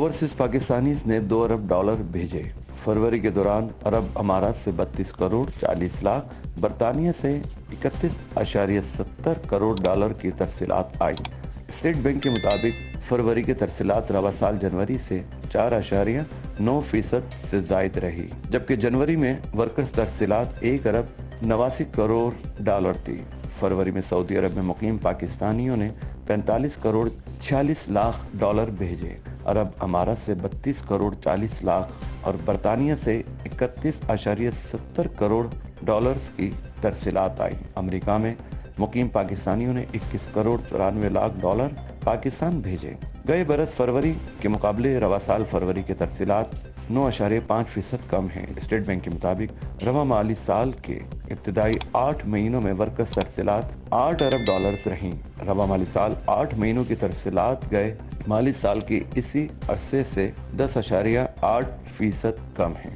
Overseas Pakistanis ने $2 अरब भेजे। फरवरी के दौरान अरब अमारात से 32 करोड़ 40 लाख, बरतानिया से 31.70 करोड़ डॉलर की तरसीलात आई। स्टेट बैंक के मुताबिक फरवरी की तरसीलात रवा साल जनवरी से 4.9% से जायद रही, जबकि जनवरी में वर्कर्स तरसीलात 1 अरब 89 करोड़ डॉलर थी। फरवरी में सऊदी अरब में मुकीम पाकिस्तानियों ने 45 करोड़ 46 लाख डॉलर भेजे। अरब अमारात से 32 करोड़ 40 लाख और बरतानिया से 31.70 करोड़ डॉलर्स की तरसीलात आई। अमेरिका में मुकीम पाकिस्तानियों ने 21 करोड़ 94 लाख डॉलर पाकिस्तान भेजे। गए बरस फरवरी के मुकाबले रवा साल फरवरी की तरसीलात 9.5% कम है। स्टेट बैंक के मुताबिक रवा माली साल के इब्तिदाई 8 महीनों में वर्कर्स तरसीलात 8 अरब डॉलर्स रहीं। रवा माली साल 8 महीनों की तरसीलात गए माली साल के इसी अरसे से 10.8% कम है।